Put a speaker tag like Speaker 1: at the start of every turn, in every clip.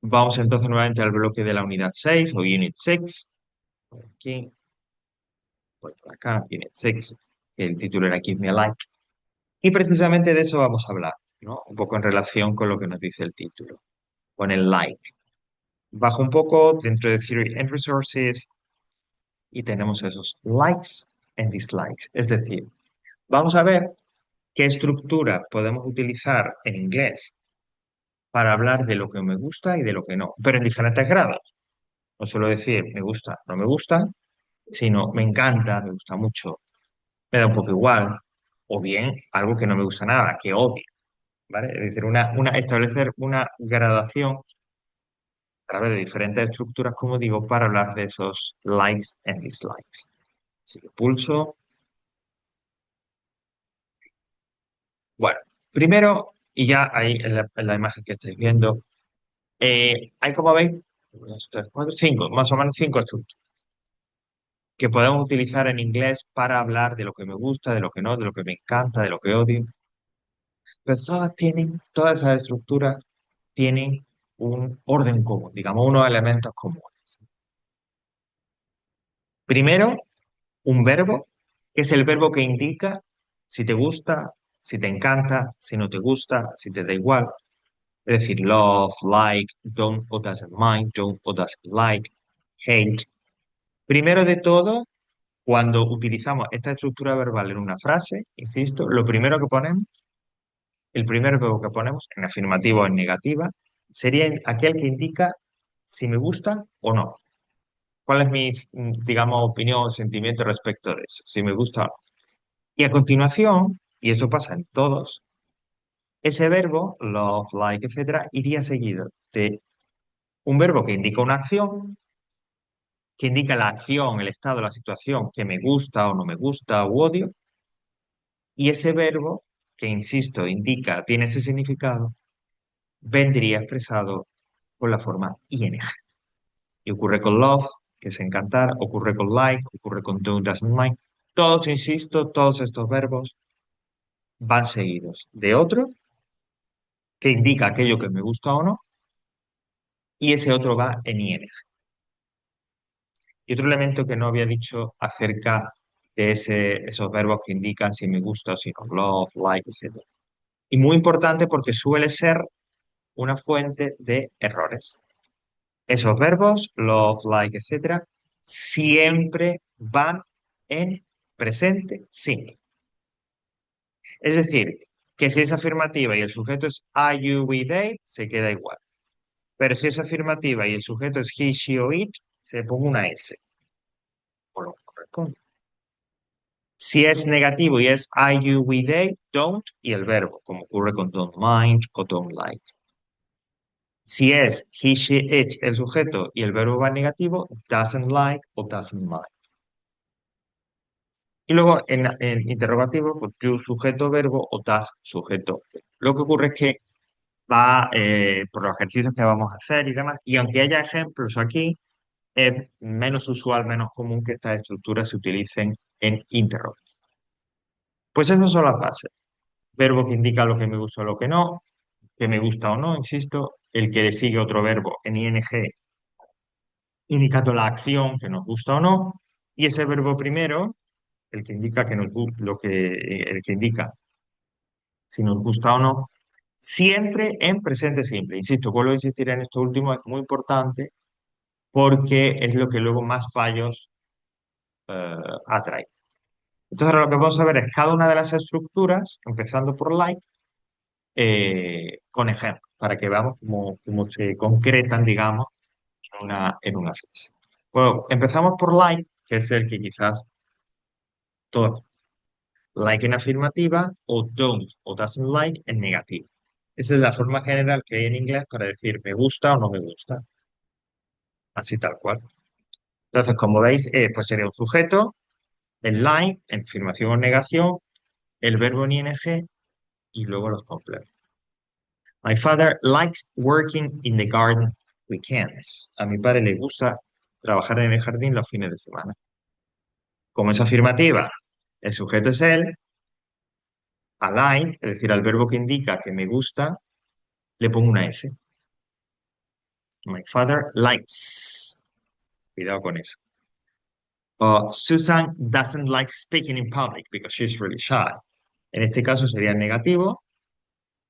Speaker 1: Vamos entonces nuevamente al bloque de la unidad 6 o Unit 6. Por aquí, por acá, Unit 6, que el título era Give Me a Like. Y precisamente de eso vamos a hablar, ¿no? Un poco en relación con lo que nos dice el título, con el like. Bajo un poco dentro de Theory and Resources y tenemos esos likes and dislikes. Es decir, vamos a ver qué estructura podemos utilizar en inglés para hablar de lo que me gusta y de lo que no, pero en diferentes grados. No suelo decir me gusta, no me gusta, sino me encanta, me gusta mucho, me da un poco igual, o bien algo que no me gusta nada, que odio, ¿vale? Es decir, establecer una gradación a través de diferentes estructuras, como digo, para hablar de esos likes and dislikes. Así que pulso. Bueno, primero, y ya ahí en la imagen que estáis viendo, hay como veis, unos, tres, cuatro, cinco, más o menos cinco estructuras que podemos utilizar en inglés para hablar de lo que me gusta, de lo que no, de lo que me encanta, de lo que odio. Pero todas esas estructuras tienen un orden común, digamos, unos elementos comunes. Primero, un verbo, que es el verbo que indica si te gusta, si te encanta, si no te gusta, si te da igual. Es decir, love, like, don't o doesn't mind, don't o doesn't like, hate. Primero de todo, cuando utilizamos esta estructura verbal en una frase, insisto, lo primero que ponemos, el primer verbo que ponemos, en afirmativa o en negativa, sería aquel que indica si me gusta o no. ¿Cuál es mi, digamos, opinión o sentimiento respecto de eso? Si me gusta o no. Y a continuación, y esto pasa en todos, ese verbo, love, like, etcétera, iría seguido de un verbo que indica una acción, que indica la acción, el estado, la situación que me gusta o no me gusta u odio, y ese verbo, que insisto, indica, tiene ese significado, vendría expresado con la forma ing. Y ocurre con love, que es encantar, ocurre con like, ocurre con don't, doesn't like. Todos, insisto, todos estos verbos van seguidos de otro que indica aquello que me gusta o no, y ese otro va en ing. Y otro elemento que no había dicho acerca de esos verbos que indican si me gusta o si no, love, like, etc. Y muy importante porque suele ser una fuente de errores. Esos verbos, love, like, etcétera, siempre van en presente simple. Es decir, que si es afirmativa y el sujeto es I, you, we, they, se queda igual. Pero si es afirmativa y el sujeto es he, she o it, se le pone una S, por lo que corresponde. Si es negativo y es I, you, we, they, don't y el verbo, como ocurre con don't mind o don't like. Si es he, she, it el sujeto y el verbo va en negativo, doesn't like o doesn't mind. Y luego en interrogativo, pues you sujeto verbo o does sujeto. Lo que ocurre es que va por los ejercicios que vamos a hacer y demás, y aunque haya ejemplos aquí, es menos usual, menos común que estas estructuras se utilicen en interrogativo. Pues esas son las bases. Verbo que indica lo que me gusta o lo que no, que me gusta o no, insisto, el que le sigue otro verbo en ing indicando la acción que nos gusta o no, y ese verbo primero, el que indica que el que indica si nos gusta o no, siempre en presente simple. Insisto, vuelvo a insistir en esto último, es muy importante porque es lo que luego más fallos atrae. Entonces, ahora lo que vamos a ver es cada una de las estructuras, empezando por like, con ejemplos, para que veamos cómo se concretan, digamos, en una frase. Bueno, empezamos por like, que es el que quizás todos, like en afirmativa o don't o doesn't like en negativa. Esa es la forma general que hay en inglés para decir me gusta o no me gusta, así tal cual. Entonces, como veis, pues sería un sujeto, el like, en afirmación o negación, el verbo en ing y luego los complementos. My father likes working in the garden weekends. A mi padre le gusta trabajar en el jardín los fines de semana. Como es afirmativa, el sujeto es él, a like, es decir, al verbo que indica que me gusta, le pongo una S. My father likes. Cuidado con eso. Susan doesn't like speaking in public because she's really shy. En este caso sería negativo,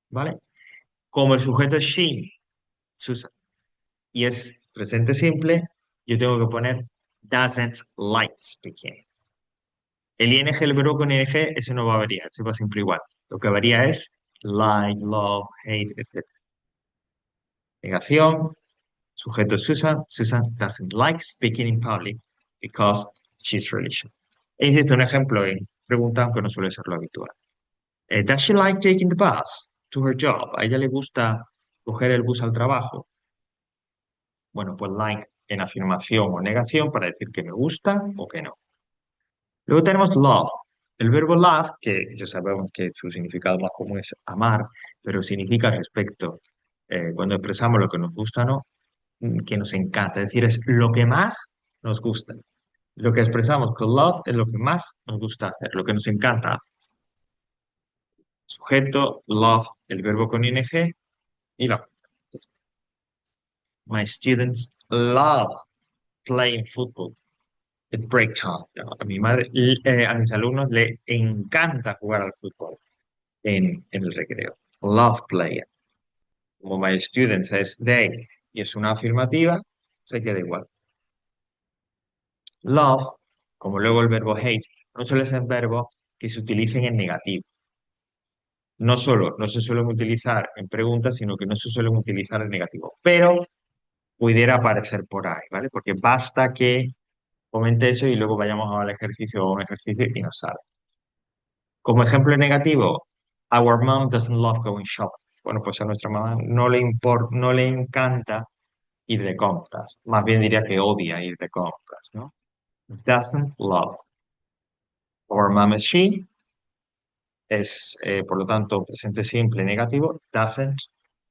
Speaker 1: ¿vale? Como el sujeto es she, Susan, y es presente simple, yo tengo que poner doesn't like speaking. El ing, el verbo con ing, ese no va a variar, ese va siempre igual. Lo que varía es like, love, hate, etc. Negación, sujeto Susan. Susan doesn't like speaking in public because she's really shy. E insisto, un ejemplo en pregunta, aunque no suele ser lo habitual. Does she like taking the bus to her job? ¿A ella le gusta coger el bus al trabajo? Bueno, pues like en afirmación o negación para decir que me gusta o que no. Luego tenemos love. El verbo love, que ya sabemos que su significado más común es amar, pero significa respecto. Cuando expresamos lo que nos gusta o no, que nos encanta. Es decir, es lo que más nos gusta. Lo que expresamos con love es lo que más nos gusta hacer, lo que nos encanta. Sujeto, love, el verbo con ing y la. My students love playing football at break time. ¿No? A mi madre, a mis alumnos le encanta jugar al fútbol en el recreo. Love playing. Como my students es they y es una afirmativa, se queda igual. Love, como luego el verbo hate, no suele ser verbos que se utilicen en negativo. No solo no se suelen utilizar en preguntas, sino que no se suelen utilizar en negativo. Pero pudiera aparecer por ahí, ¿vale? Porque basta que comente eso y luego vayamos al ejercicio o a un ejercicio y nos sale. Como ejemplo negativo, our mom doesn't love going shopping. Bueno, pues a nuestra mamá no le encanta ir de compras. Más bien diría que odia ir de compras, ¿no? Doesn't love. Our mom is she. Es, por lo tanto, presente simple negativo. Doesn't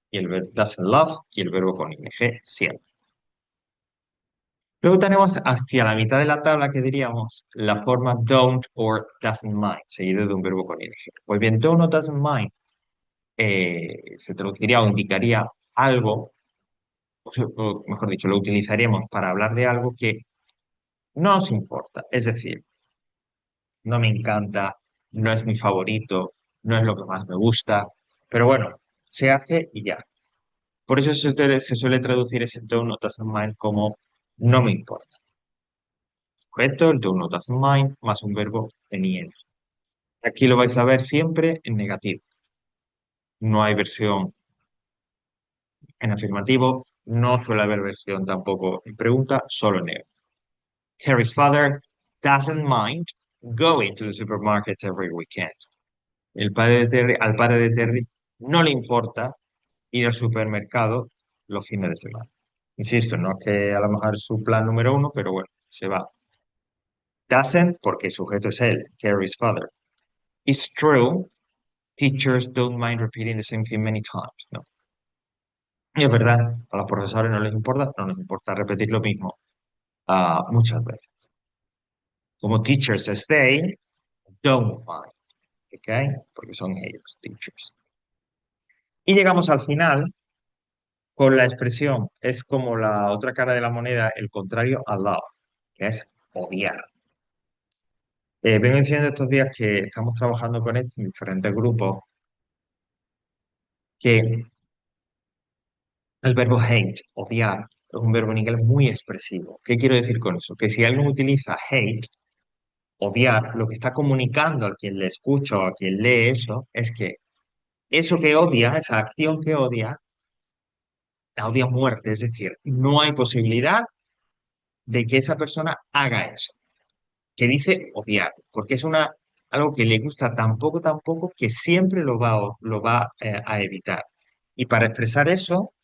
Speaker 1: y el verbo doesn't love y el verbo con ing siempre. Luego tenemos hacia la mitad de la tabla que diríamos la forma don't or doesn't mind, seguido de un verbo con ing. Pues bien, don't or doesn't mind se traduciría o indicaría algo, o mejor dicho, lo utilizaríamos para hablar de algo que no nos importa. Es decir, no me encanta, no es mi favorito, no es lo que más me gusta, pero bueno, se hace y ya. Por eso se suele traducir ese don't or doesn't mind como no me importa. Sujeto, el don't or doesn't mind, más un verbo en ing. Aquí lo vais a ver siempre en negativo. No hay versión en afirmativo, no suele haber versión tampoco en pregunta, solo en negativo. Harry's father doesn't mind going to the supermarket every weekend. Al padre de Terry no le importa ir al supermercado los fines de semana. Insisto, no es que a lo mejor es su plan número uno, pero bueno, se va. Doesn't, porque el sujeto es él, Carrie's father. It's true, teachers don't mind repeating the same thing many times. No. Y es verdad, a los profesores no les importa, no les importa repetir lo mismo muchas veces. Como teachers stay, don't mind, ¿ok? Porque son ellos, teachers. Y llegamos al final con la expresión, es como la otra cara de la moneda, el contrario a love, que es odiar. Vengo diciendo estos días que estamos trabajando con esto en diferentes grupos, que el verbo hate, odiar, es un verbo en inglés muy expresivo. ¿Qué quiero decir con eso? Que si alguien utiliza hate, odiar, lo que está comunicando a quien le escucha o a quien lee eso, es que eso que odia, esa acción que odia, la odia a muerte. Es decir, no hay posibilidad de que esa persona haga eso. Que dice odiar, porque es algo que le gusta tan poco, que siempre lo va a evitar. Y para expresar eso,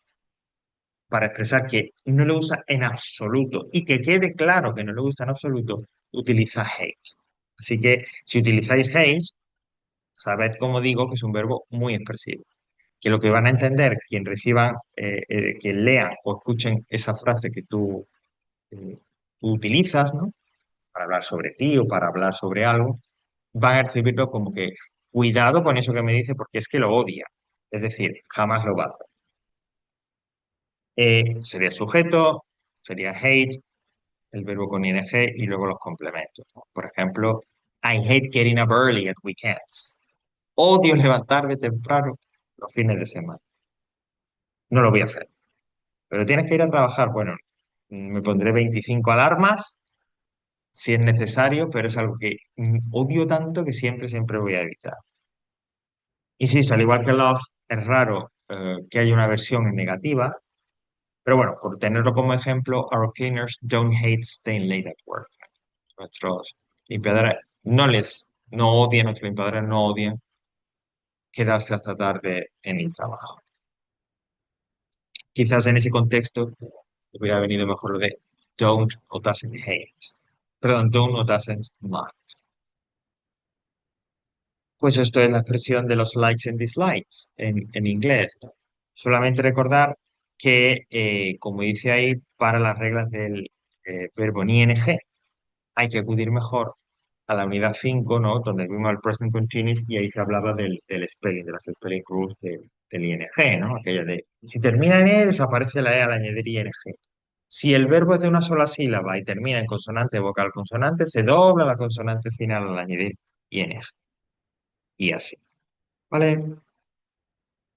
Speaker 1: para expresar que no le gusta en absoluto y que quede claro que no le gusta en absoluto, utiliza hate. Así que si utilizáis hate, sabed, como digo, que es un verbo muy expresivo. Que lo que van a entender quien reciban, quien lean o escuchen esa frase que eh, tú utilizas, ¿no? Para hablar sobre ti o para hablar sobre algo, van a recibirlo como que cuidado con eso que me dice porque es que lo odia. Es decir, jamás lo va a hacer. Sería sujeto, sería hate, el verbo con ing y luego los complementos, ¿no? Por ejemplo, I hate getting up early at weekends. Odio levantarme temprano los fines de semana. No lo voy a hacer. Pero tienes que ir a trabajar. Bueno, me pondré 25 alarmas si es necesario, pero es algo que odio tanto que siempre voy a evitar. Insisto, al igual que love, es raro que haya una versión en negativa, pero bueno, por tenerlo como ejemplo, our cleaners don't hate staying late at work. Nuestros limpiadores no odian, nuestros limpiadores no odian quedarse hasta tarde en el trabajo. Quizás en ese contexto hubiera venido mejor lo de don't o doesn't hate. Perdón, don't o doesn't mind. Pues esto es la expresión de los likes and dislikes en inglés, ¿no? Solamente recordar que, como dice ahí, para las reglas del verbo en ing hay que acudir mejor a la unidad 5, ¿no? Donde vimos el present continuous y ahí se hablaba del spelling, de las spelling rules del ing, ¿no? Aquella de, si termina en e, desaparece la e al añadir ing. Si el verbo es de una sola sílaba y termina en consonante, vocal, consonante, se dobla la consonante final al añadir ing. Y así. ¿Vale?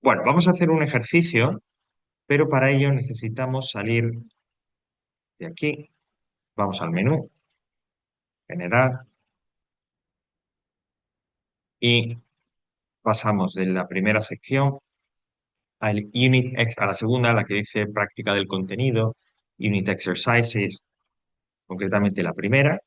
Speaker 1: Bueno, vamos a hacer un ejercicio, pero para ello necesitamos salir de aquí. Vamos al menú, general, y pasamos de la primera sección a la segunda, la que dice práctica del contenido, Unit Exercises, concretamente la primera.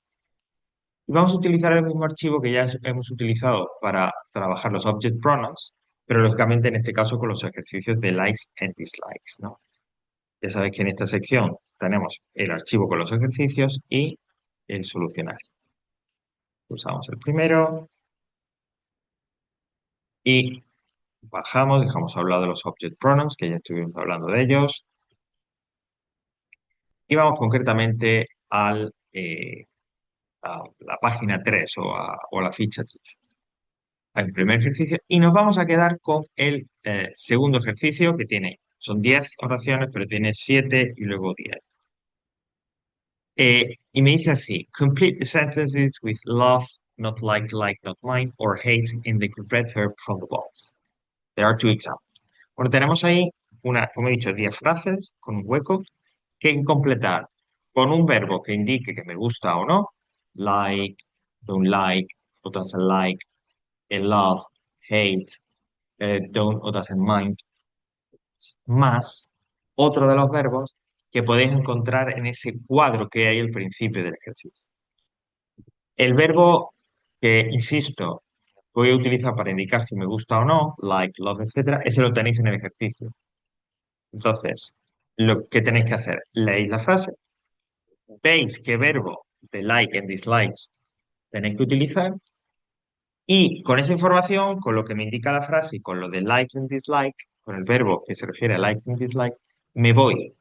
Speaker 1: Y vamos a utilizar el mismo archivo que ya hemos utilizado para trabajar los Object Pronouns, pero lógicamente en este caso con los ejercicios de likes and dislikes, ¿no? Ya sabéis que en esta sección tenemos el archivo con los ejercicios y el solucionario. Pulsamos el primero y bajamos, dejamos hablar de los Object Pronouns, que ya estuvimos hablando de ellos, y vamos concretamente a la página 3 o a la ficha 3, al primer ejercicio, y nos vamos a quedar con el segundo ejercicio que son 10 oraciones, pero tiene 7 y luego 10. Y me dice así, complete the sentences with love, not like, not mine, or hate in the correct verb from the box. There are two examples. Bueno, tenemos ahí como he dicho, 10 frases con un hueco que hay que completar con un verbo que indique que me gusta o no, like, don't like, o doesn't like, love, hate, don't o doesn't mind, más otro de los verbos que podéis encontrar en ese cuadro que hay al principio del ejercicio. El verbo que, insisto, voy a utilizar para indicar si me gusta o no, like, love, etcétera, ese lo tenéis en el ejercicio. Entonces, lo que tenéis que hacer, leéis la frase, veis qué verbo de like and dislikes tenéis que utilizar y con esa información, con lo que me indica la frase y con lo de likes and dislikes, con el verbo que se refiere a likes and dislikes, me voy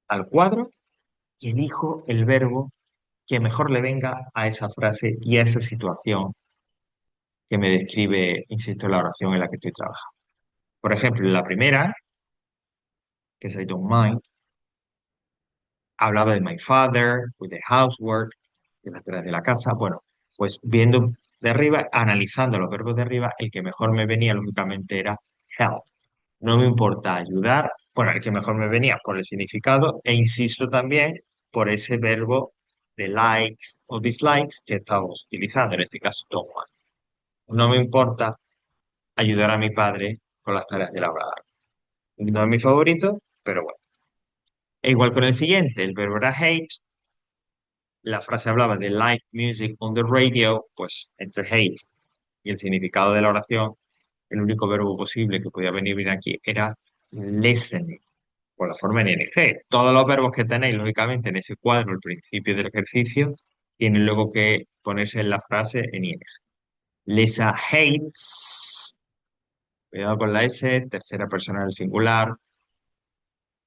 Speaker 1: al cuadro y elijo el verbo que mejor le venga a esa frase y a esa situación que me describe, insisto, la oración en la que estoy trabajando. Por ejemplo, la primera, que es I don't mind, hablaba de my father, with the housework, de las tareas de la casa. Bueno, pues viendo de arriba, analizando los verbos de arriba, el que mejor me venía, lógicamente, era help. No me importa ayudar, bueno, el que mejor me venía por el significado, e insisto también por ese verbo de likes o dislikes que estamos utilizando, en este caso, don't want. No me importa ayudar a mi padre con las tareas del hogar. No es mi favorito, pero bueno. E igual con el siguiente, el verbo era hate, la frase hablaba de live music on the radio, pues entre hate y el significado de la oración, el único verbo posible que podía venir bien aquí era listening, con la forma en ing. Todos los verbos que tenéis, lógicamente, en ese cuadro al principio del ejercicio, tienen luego que ponerse en la frase en ing. Lisa hates, cuidado con la S, tercera persona del singular,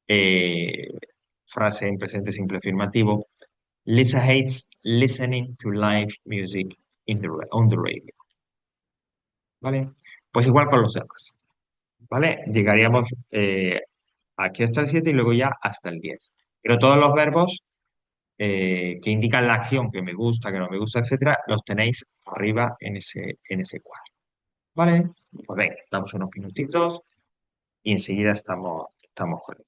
Speaker 1: eh, frase en presente simple afirmativo. Lisa hates listening to live music on the radio. ¿Vale? Pues igual con los demás. ¿Vale? Llegaríamos Aquí hasta el 7 y luego ya hasta el 10. Pero todos los verbos que indican la acción, que me gusta, que no me gusta, etcétera, los tenéis arriba en ese cuadro. ¿Vale? Pues venga, damos unos minutitos y enseguida estamos con él.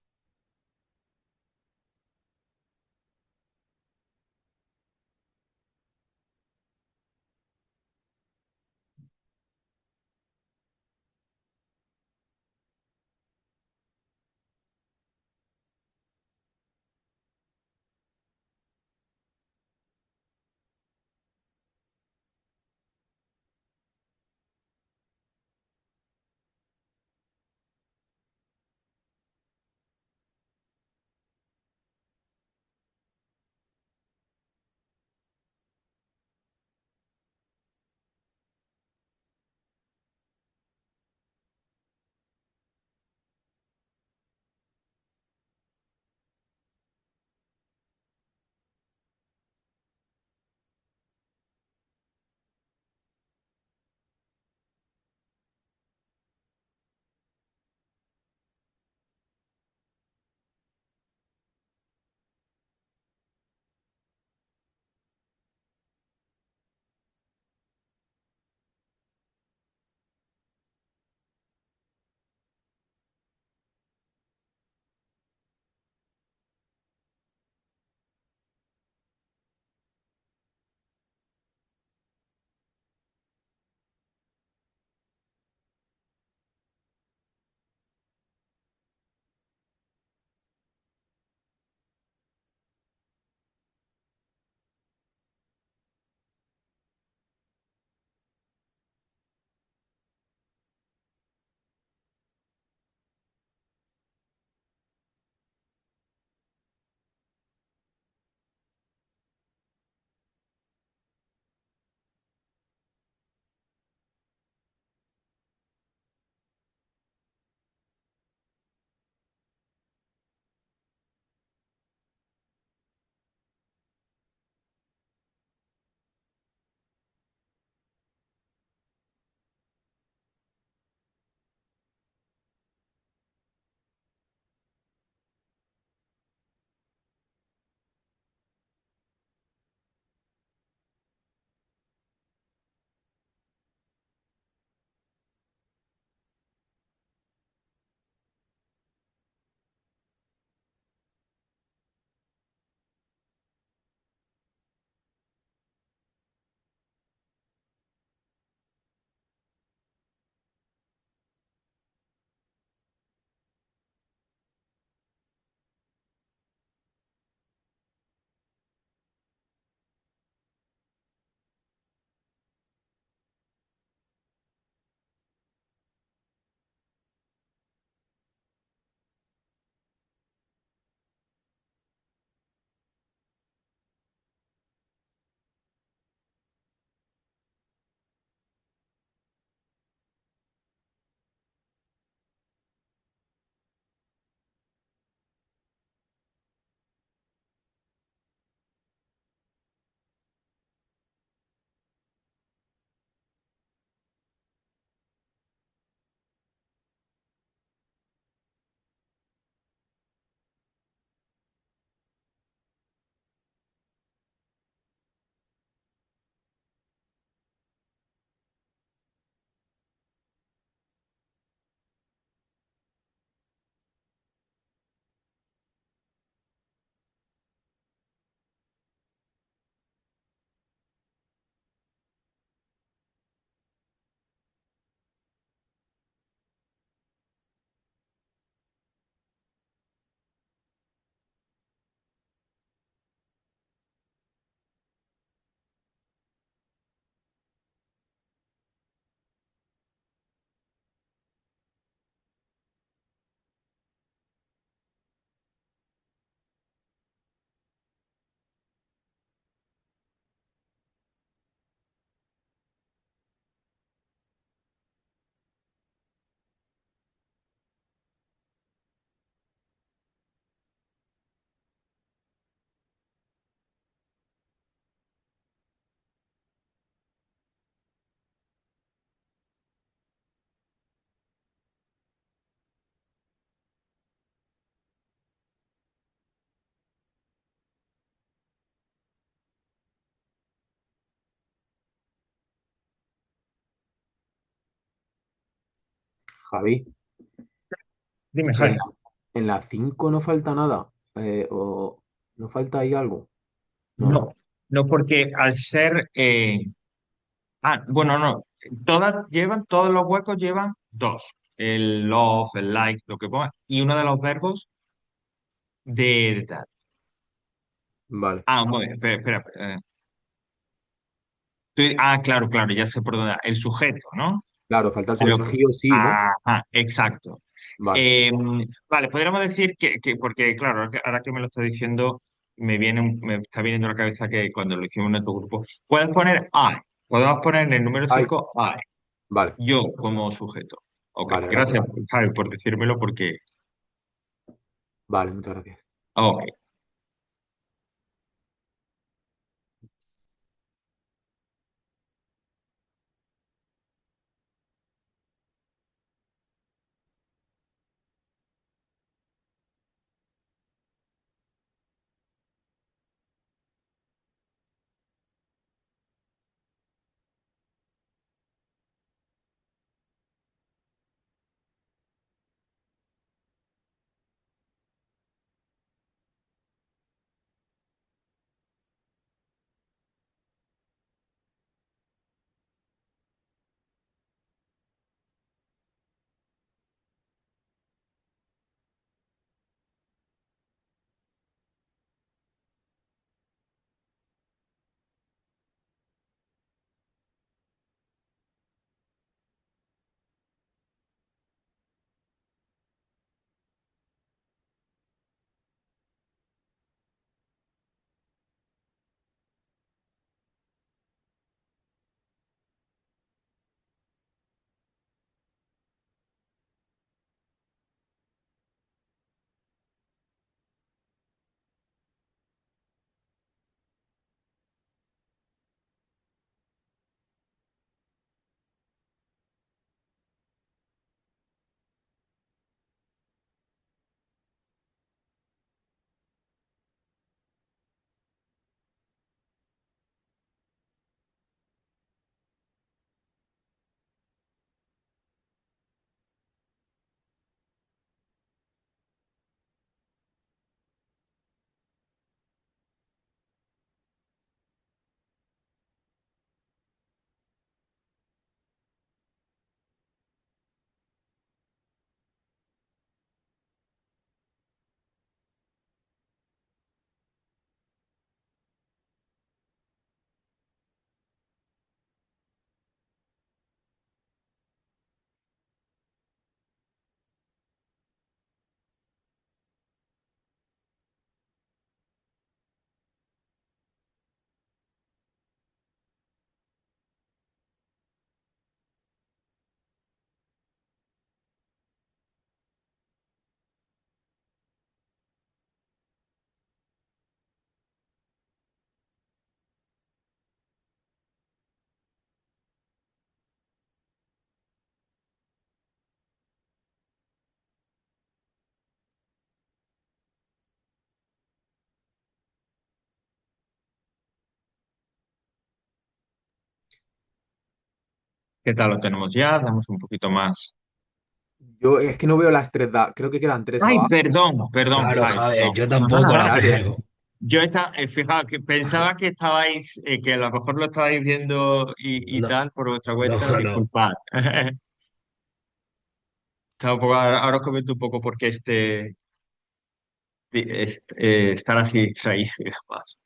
Speaker 2: Javi,
Speaker 1: Dime,
Speaker 2: en
Speaker 1: Javi.
Speaker 2: la, en la 5 no falta nada. O no falta ahí algo. No,
Speaker 1: No,
Speaker 2: no.
Speaker 1: no, porque al ser, bueno, no, todos los huecos llevan dos, el love, el like, lo que ponga, y uno de los verbos de tal.
Speaker 2: Vale.
Speaker 1: Muy bien, espera, espera. Claro, claro, ya sé por dónde va. El sujeto, ¿no?
Speaker 2: Claro, falta el
Speaker 1: Pero,
Speaker 2: sujeto sí o sí, ¿no?
Speaker 1: exacto.
Speaker 2: Vale.
Speaker 1: Eh, vale, podríamos decir porque claro, ahora que me lo estás diciendo, me está viniendo a la cabeza que cuando lo hicimos en nuestro grupo, puedes poner I, podemos poner en el número
Speaker 2: Ay,
Speaker 1: 5 I,
Speaker 2: vale.
Speaker 1: yo como sujeto. Ok,
Speaker 2: Vale, gracias.
Speaker 1: gracias, Javi, por decírmelo porque,
Speaker 2: Vale, muchas gracias.
Speaker 1: ok, ¿qué tal lo tenemos ya? Damos un poquito más.
Speaker 2: Yo es que no veo las tres, creo que quedan tres
Speaker 1: Ay,
Speaker 2: abajo.
Speaker 1: perdón,
Speaker 3: Claro,
Speaker 1: Javi,
Speaker 3: Javier,
Speaker 1: perdón.
Speaker 3: yo
Speaker 1: No, no,
Speaker 3: tampoco
Speaker 1: nada,
Speaker 3: las
Speaker 1: nada.
Speaker 3: veo.
Speaker 1: Fijaos que pensaba que estabais, que a lo mejor lo estabais viendo y
Speaker 3: No,
Speaker 1: tal por vuestra
Speaker 3: no,
Speaker 1: cuenta,
Speaker 3: no.
Speaker 1: disculpad. Ahora os comento un poco por qué estar así distraído y demás.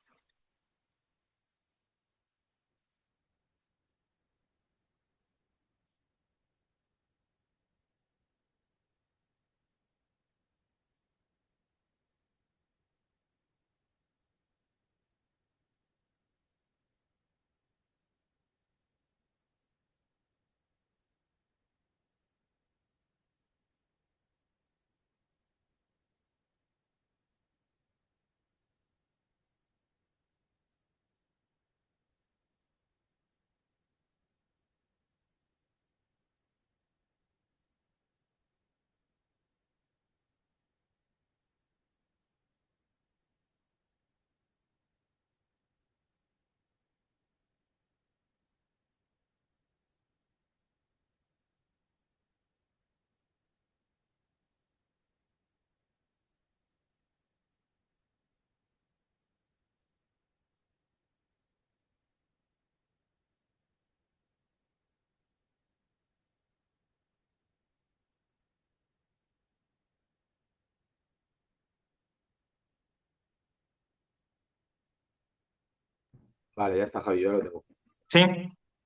Speaker 2: Vale, ya está, Javi, yo lo tengo.
Speaker 1: ¿Sí?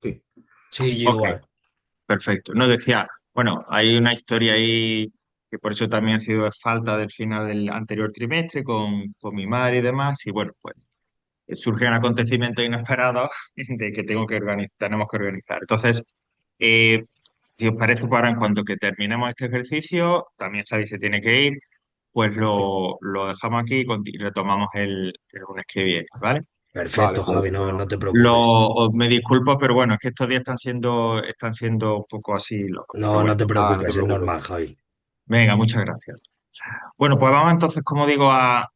Speaker 2: Sí.
Speaker 3: Sí, yo
Speaker 1: Ok,
Speaker 3: igual.
Speaker 1: perfecto. No decía, bueno, hay una historia ahí que por eso también ha sido falta del final del anterior trimestre con mi madre y demás. Y bueno, pues surgen acontecimientos inesperados de que tenemos que organizar. Entonces, si os parece, pues ahora en cuanto que terminemos este ejercicio, también Javi se tiene que ir, pues
Speaker 2: Sí.
Speaker 1: lo dejamos aquí y retomamos el lunes que viene, ¿vale?
Speaker 2: Vale,
Speaker 3: Perfecto,
Speaker 2: pues no
Speaker 3: Javi,
Speaker 2: te
Speaker 3: no,
Speaker 2: problema.
Speaker 3: no te preocupes.
Speaker 1: Me disculpo, pero bueno, es que estos días están siendo un poco así locos.
Speaker 3: No,
Speaker 1: Pero bueno,
Speaker 3: no te
Speaker 2: Nada, no te
Speaker 3: preocupes, es
Speaker 2: preocupes.
Speaker 3: normal, Javi.
Speaker 1: venga, muchas gracias. Bueno, pues vamos entonces, como digo, a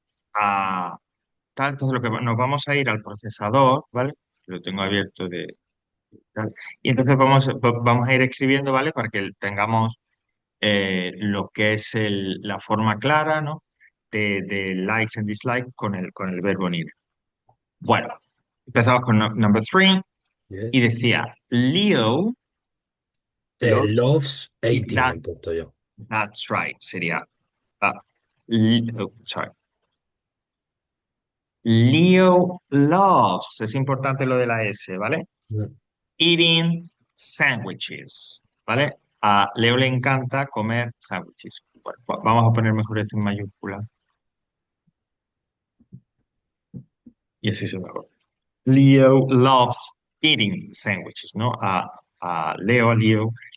Speaker 1: tal. Entonces lo que nos vamos a ir al procesador, ¿vale? Lo tengo abierto de tal. Y entonces vamos a ir escribiendo, ¿vale? Para que tengamos lo que es la forma clara, ¿no? De likes and dislikes con el verbo need. Bueno, empezamos con number three
Speaker 3: Yeah.
Speaker 1: y decía Leo, lo,
Speaker 3: Loves
Speaker 1: y
Speaker 3: 18 he puesto yo.
Speaker 1: that's right, sería ah, sorry. Leo loves, es importante lo de la S, ¿vale?
Speaker 3: Yeah.
Speaker 1: Eating sandwiches, ¿vale? A Leo le encanta comer sándwiches. Bueno, vamos a poner mejor esto en mayúscula y así se va. Leo loves eating sandwiches, ¿no? A Leo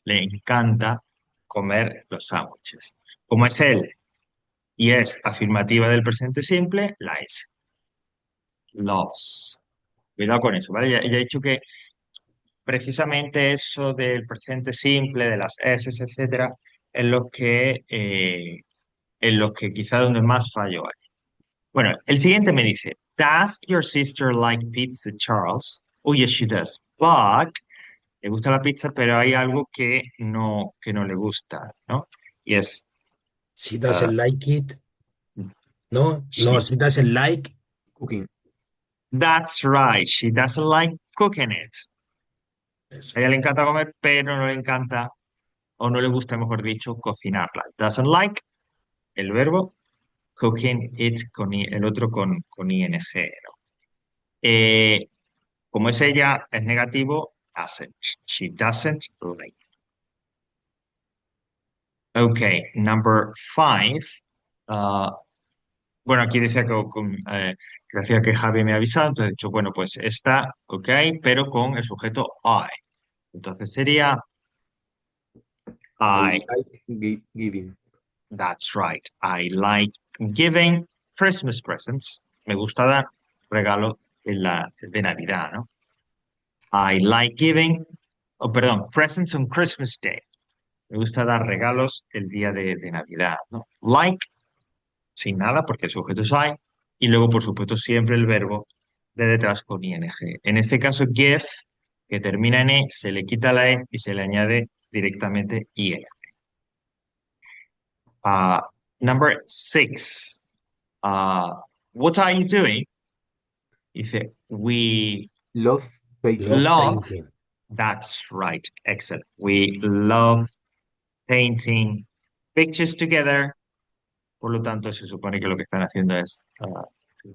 Speaker 1: le encanta comer los sándwiches. Como es él y es afirmativa del presente simple, la S. Loves. Cuidado con eso, ¿vale? Ya he dicho que precisamente eso del presente simple, de las S, etcétera, es lo que quizá donde más fallo hay. Bueno, el siguiente me dice, Does your sister like pizza, Charles? Oh, yes, she does. But le gusta la pizza, pero hay algo que no le gusta, ¿no? Y es,
Speaker 3: She
Speaker 1: uh,
Speaker 3: doesn't like it. No, no,
Speaker 1: she,
Speaker 3: she doesn't like.
Speaker 2: Cooking.
Speaker 1: that's right, she doesn't like cooking it.
Speaker 3: Eso.
Speaker 1: A ella le encanta comer, pero no le encanta, o no le gusta, mejor dicho, cocinarla. Doesn't like, el verbo, cooking it, el otro con ing, ¿no? Eh, como es ella, es negativo, doesn't. She doesn't like. Ok, number five. Uh, bueno, aquí decía que decía que Javi me ha avisado, entonces he dicho, bueno, pues está, ok, pero con el sujeto I. Entonces sería
Speaker 2: I
Speaker 1: I,
Speaker 2: like giving.
Speaker 1: that's right. I like giving Christmas presents. Me gusta dar regalo de Navidad, ¿no? I like giving, oh, perdón, presents on Christmas Day. Me gusta dar regalos el día de Navidad, ¿no? Like, sin nada, porque el sujeto es I, y luego, por supuesto, siempre el verbo de detrás con ing. En este caso, give, que termina en e, se le quita la e y se le añade directamente ing. Uh, number six. Uh, what are you doing? Dice, we
Speaker 2: Love painting.
Speaker 3: Love
Speaker 1: love,
Speaker 3: painting.
Speaker 1: that's right, excellent. We love painting pictures together. Por lo tanto, se supone que lo que están haciendo es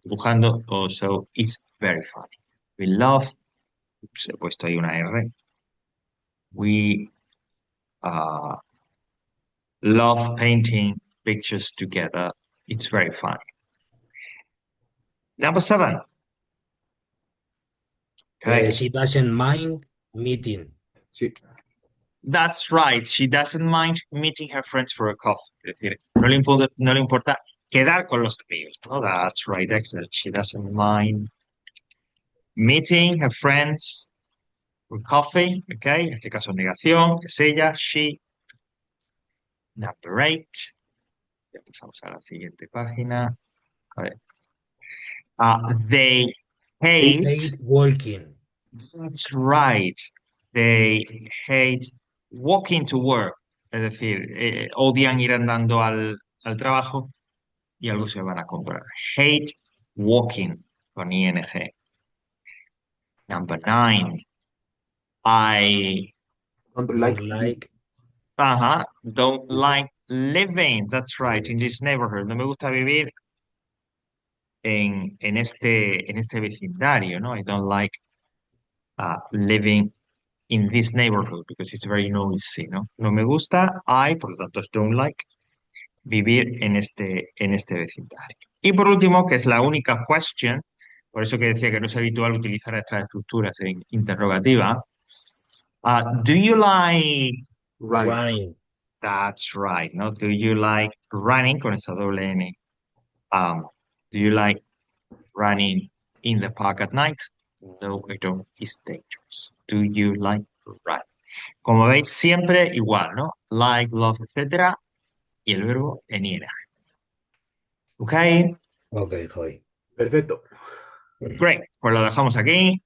Speaker 1: dibujando. So it's very funny. We love, ups, he puesto ahí una R. We uh, love painting pictures together. It's very funny. Number seven. Okay.
Speaker 3: She doesn't mind meeting.
Speaker 2: Sí.
Speaker 1: That's right. She doesn't mind meeting her friends for a coffee. Es decir, no le importa quedar con los amigos, ¿no? That's right, excellent. She doesn't mind meeting her friends for coffee, ¿ok? En este caso, negación, es ella, she. Number eight. Ya pasamos a la siguiente página. A ver. They
Speaker 3: They
Speaker 1: hate,
Speaker 3: hate walking.
Speaker 1: that's right. They hate walking to work. Es decir, odian ir andando al trabajo y algo se van a comprar. Hate walking con ing. Number nine. I
Speaker 2: Don't
Speaker 3: Don't
Speaker 2: like living.
Speaker 3: like.
Speaker 1: don't like living. That's right, in
Speaker 3: Living.
Speaker 1: this neighborhood. No me gusta vivir en este vecindario, ¿no? I don't like living in this neighborhood because it's very noisy, ¿no? No me gusta, por lo tanto, es don't like, vivir en este vecindario. Y por último, que es la única question, por eso que decía que no es habitual utilizar estas estructuras en interrogativa. Do you like,
Speaker 2: Running.
Speaker 3: Running.
Speaker 1: that's right, ¿no? Do you like running con esa doble N? Do you like running in the park at night? No, I don't. It's dangerous. Do you like running? Como veis, siempre igual, ¿no? Like, love, etcétera, y el verbo en ing. ¿Ok?
Speaker 3: Ok, Javi.
Speaker 2: Perfecto.
Speaker 1: Great. Pues lo dejamos aquí.